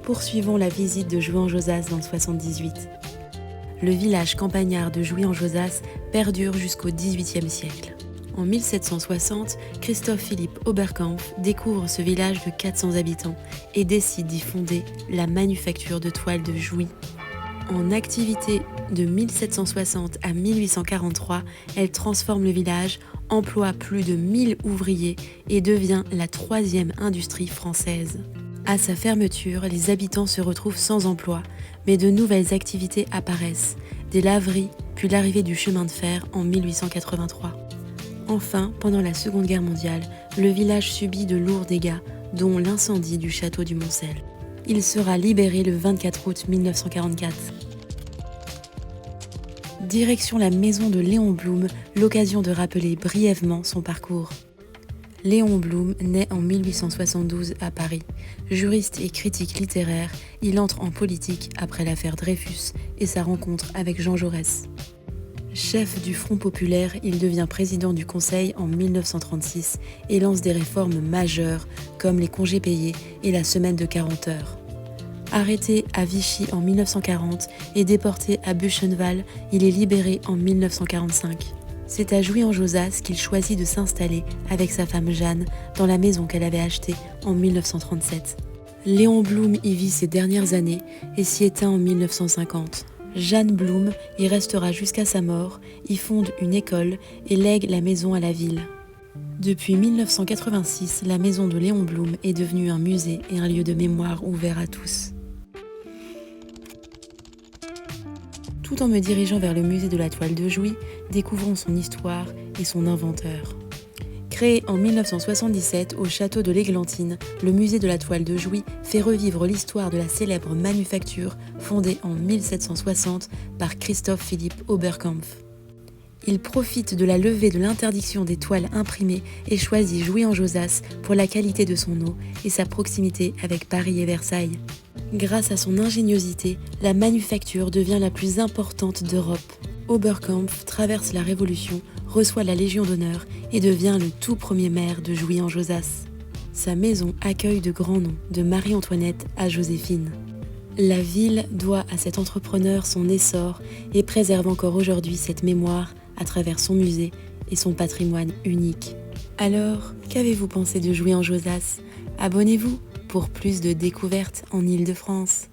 Poursuivons la visite de Jouy-en-Josas dans le 78. Le village campagnard de Jouy-en-Josas perdure jusqu'au XVIIIe siècle. En 1760, Christoph-Philipp Oberkampf découvre ce village de 400 habitants et décide d'y fonder la manufacture de toile de Jouy. En activité de 1760 à 1843, elle transforme le village, emploie plus de 1000 ouvriers et devient la 3e industrie française. À sa fermeture, les habitants se retrouvent sans emploi, mais de nouvelles activités apparaissent, des laveries, puis l'arrivée du chemin de fer en 1883. Enfin, pendant la Seconde Guerre mondiale, le village subit de lourds dégâts, dont l'incendie du château du Moncel. Il sera libéré le 24 août 1944. Direction la maison de Léon Blum, l'occasion de rappeler brièvement son parcours. Léon Blum naît en 1872 à Paris. Juriste et critique littéraire, il entre en politique après l'affaire Dreyfus et sa rencontre avec Jean Jaurès. Chef du Front populaire, il devient président du Conseil en 1936 et lance des réformes majeures comme les congés payés et la semaine de 40 heures. Arrêté à Vichy en 1940 et déporté à Buchenwald, il est libéré en 1945. C'est à Jouy-en-Josas qu'il choisit de s'installer avec sa femme Jeanne dans la maison qu'elle avait achetée en 1937. Léon Blum y vit ses dernières années et s'y éteint en 1950. Jeanne Blum y restera jusqu'à sa mort, y fonde une école et lègue la maison à la ville. Depuis 1986, la maison de Léon Blum est devenue un musée et un lieu de mémoire ouvert à tous. Tout en me dirigeant vers le musée de la toile de Jouy, découvrons son histoire et son inventeur. Créé en 1977 au château de l'Églantine, le musée de la toile de Jouy fait revivre l'histoire de la célèbre manufacture fondée en 1760 par Christoph-Philipp Oberkampf. Il profite de la levée de l'interdiction des toiles imprimées et choisit Jouy-en-Josas pour la qualité de son eau et sa proximité avec Paris et Versailles. Grâce à son ingéniosité, la manufacture devient la plus importante d'Europe. Oberkampf traverse la Révolution, reçoit la Légion d'honneur et devient le tout premier maire de Jouy-en-Josas. Sa maison accueille de grands noms, de Marie-Antoinette à Joséphine. La ville doit à cet entrepreneur son essor et préserve encore aujourd'hui cette mémoire à travers son musée et son patrimoine unique. Alors, qu'avez-vous pensé de Jouy-en-Josas ? Abonnez-vous pour plus de découvertes en Île-de-France.